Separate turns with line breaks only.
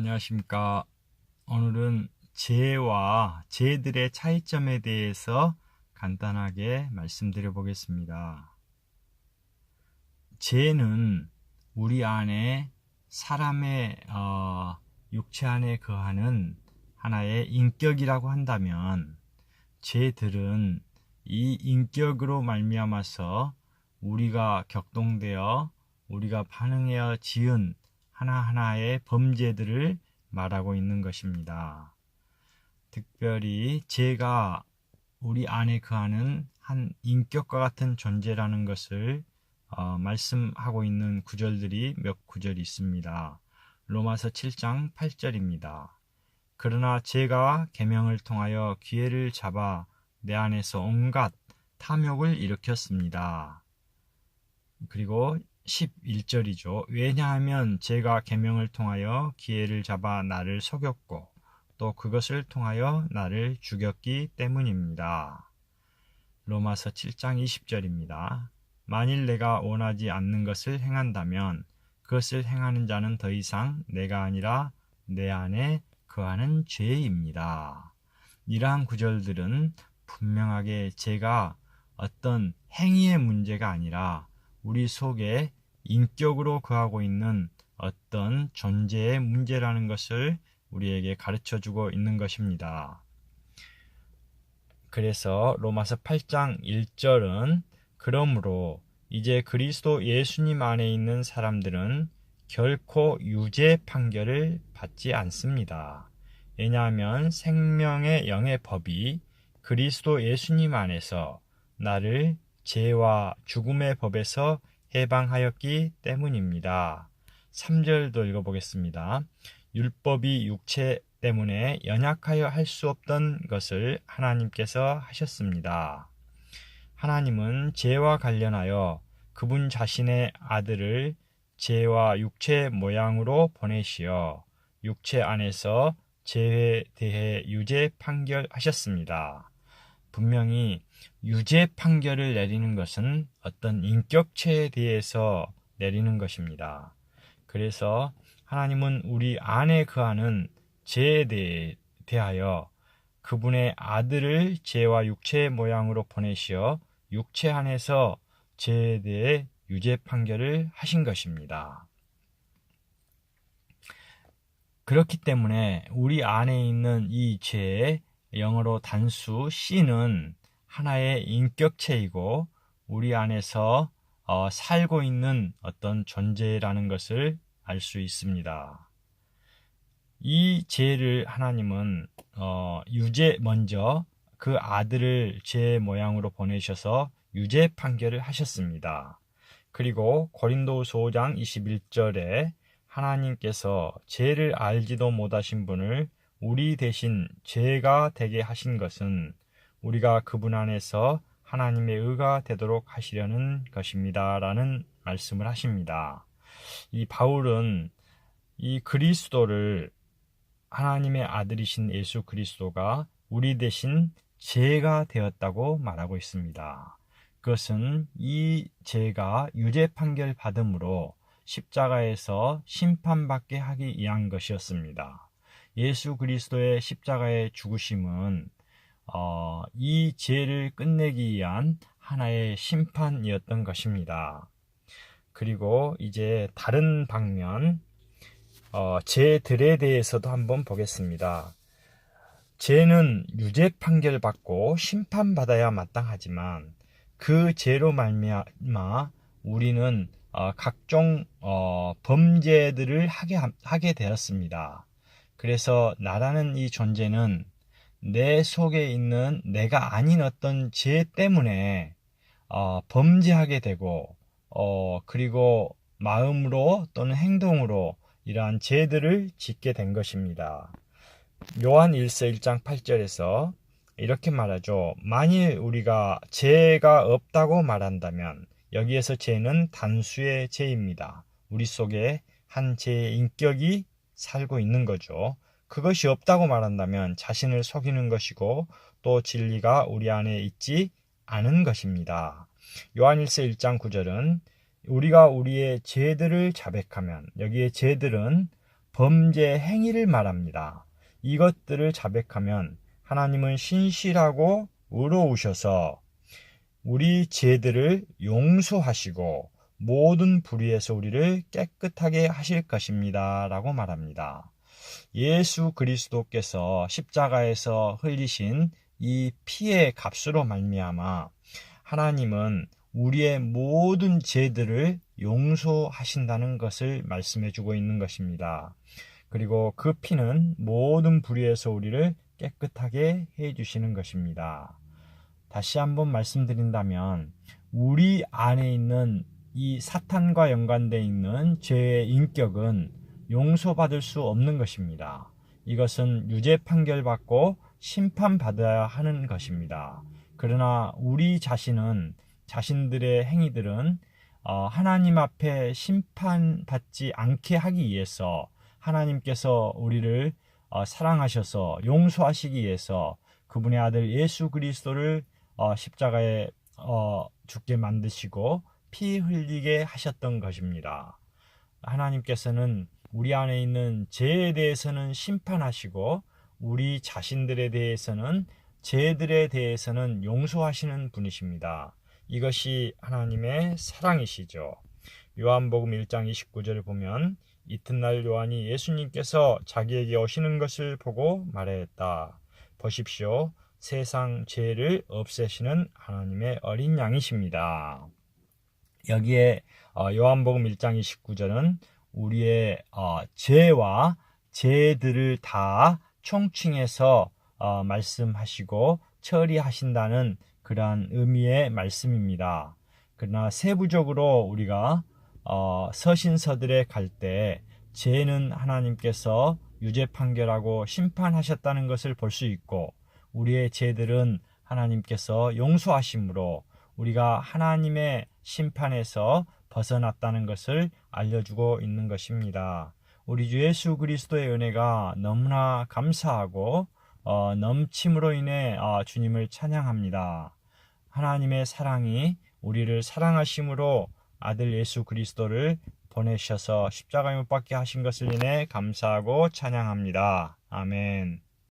안녕하십니까. 오늘은 죄와 죄들의 차이점에 대해서 간단하게 말씀드려 보겠습니다. 죄는 우리 안에 사람의 육체 안에 거하는 하나의 인격이라고 한다면, 죄들은 이 인격으로 말미암아서 우리가 격동되어 우리가 반응하여 지은 하나하나의 범죄들을 말하고 있는 것입니다. 특별히 죄가 우리 안에 거하는 한 인격과 같은 존재라는 것을 말씀하고 있는 구절들이 몇 구절이 있습니다. 로마서 7장 8절입니다. 그러나 죄가 계명을 통하여 기회를 잡아 내 안에서 온갖 탐욕을 일으켰습니다. 그리고 11절이죠. 왜냐하면 죄가 계명을 통하여 기회를 잡아 나를 속였고 또 그것을 통하여 나를 죽였기 때문입니다. 로마서 7장 20절입니다. 만일 내가 원하지 않는 것을 행한다면 그것을 행하는 자는 더 이상 내가 아니라 내 안에 거하는 죄입니다. 이러한 구절들은 분명하게 죄가 어떤 행위의 문제가 아니라 우리 속에 인격으로 거하고 있는 어떤 존재의 문제라는 것을 우리에게 가르쳐주고 있는 것입니다. 그래서 로마서 8장 1절은 그러므로 이제 그리스도 예수님 안에 있는 사람들은 결코 유죄 판결을 받지 않습니다. 왜냐하면 생명의 영의 법이 그리스도 예수님 안에서 나를 죄와 죽음의 법에서 해방하였기 때문입니다. 3절도 읽어보겠습니다. 율법이 육체 때문에 연약하여 할 수 없던 것을 하나님께서 하셨습니다. 하나님은 죄와 관련하여 그분 자신의 아들을 죄와 육체 모양으로 보내시어 육체 안에서 죄에 대해 유죄 판결하셨습니다. 분명히 유죄 판결을 내리는 것은 어떤 인격체에 대해서 내리는 것입니다. 그래서 하나님은 우리 안에 거하는 죄에 대하여 그분의 아들을 죄와 육체의 모양으로 보내시어 육체 안에서 죄에 대해 유죄 판결을 하신 것입니다. 그렇기 때문에 우리 안에 있는 이 죄의 영어로 단수 C는 하나의 인격체이고 우리 안에서 살고 있는 어떤 존재라는 것을 알 수 있습니다. 이 죄를 하나님은 먼저 그 아들을 죄 모양으로 보내셔서 유죄 판결을 하셨습니다. 그리고 고린도후서 5장 21절에 하나님께서 죄를 알지도 못하신 분을 우리 대신 죄가 되게 하신 것은 우리가 그분 안에서 하나님의 의가 되도록 하시려는 것입니다. 라는 말씀을 하십니다. 이 바울은 이 그리스도를 하나님의 아들이신 예수 그리스도가 우리 대신 죄가 되었다고 말하고 있습니다. 그것은 이 죄가 유죄 판결 받음으로 십자가에서 심판받게 하기 위한 것이었습니다. 예수 그리스도의 십자가의 죽으심은 이 죄를 끝내기 위한 하나의 심판이었던 것입니다. 그리고 이제 다른 방면 죄들에 대해서도 한번 보겠습니다. 죄는 유죄 판결받고 심판받아야 마땅하지만 그 죄로 말미암아 우리는 각종 범죄들을 하게 되었습니다. 그래서 나라는 이 존재는 내 속에 있는 내가 아닌 어떤 죄 때문에 범죄하게 되고 그리고 마음으로 또는 행동으로 이러한 죄들을 짓게 된 것입니다. 요한 1서 1장 8절에서 이렇게 말하죠. 만일 우리가 죄가 없다고 말한다면 여기에서 죄는 단수의 죄입니다. 우리 속에 한 죄의 인격이 살고 있는 거죠. 그것이 없다고 말한다면 자신을 속이는 것이고 또 진리가 우리 안에 있지 않은 것입니다. 요한일서 1장 9절은 우리가 우리의 죄들을 자백하면, 여기에 죄들은 범죄 행위를 말합니다. 이것들을 자백하면 하나님은 신실하고 의로우셔서 우리 죄들을 용서하시고 모든 불의에서 우리를 깨끗하게 하실 것입니다. 라고 말합니다. 예수 그리스도께서 십자가에서 흘리신 이 피의 값으로 말미암아 하나님은 우리의 모든 죄들을 용서하신다는 것을 말씀해 주고 있는 것입니다. 그리고 그 피는 모든 불의에서 우리를 깨끗하게 해 주시는 것입니다. 다시 한번 말씀드린다면 우리 안에 있는 이 사탄과 연관되어 있는 죄의 인격은 용서받을 수 없는 것입니다. 이것은 유죄 판결받고 심판받아야 하는 것입니다. 그러나 우리 자신은 자신들의 행위들은 하나님 앞에 심판받지 않게 하기 위해서 하나님께서 우리를 사랑하셔서 용서하시기 위해서 그분의 아들 예수 그리스도를 십자가에 죽게 만드시고 피 흘리게 하셨던 것입니다. 하나님께서는 우리 안에 있는 죄에 대해서는 심판하시고 우리 자신들에 대해서는 죄들에 대해서는 용서하시는 분이십니다. 이것이 하나님의 사랑이시죠. 요한복음 1장 29절을 보면 이튿날 요한이 예수님께서 자기에게 오시는 것을 보고 말하였다. 보십시오. 세상 죄를 없애시는 하나님의 어린 양이십니다. 여기에 요한복음 1장 29절은 우리의 죄와 죄들을 다 총칭해서 말씀하시고 처리하신다는 그러한 의미의 말씀입니다. 그러나 세부적으로 우리가 서신서들에 갈 때 죄는 하나님께서 유죄 판결하고 심판하셨다는 것을 볼 수 있고 우리의 죄들은 하나님께서 용서하심으로 우리가 하나님의 심판에서 벗어났다는 것을 알려주고 있는 것입니다. 우리 주 예수 그리스도의 은혜가 너무나 감사하고 넘침으로 인해 주님을 찬양합니다. 하나님의 사랑이 우리를 사랑하심으로 아들 예수 그리스도를 보내셔서 십자가에 못 박게 하신 것을 인해 감사하고 찬양합니다. 아멘.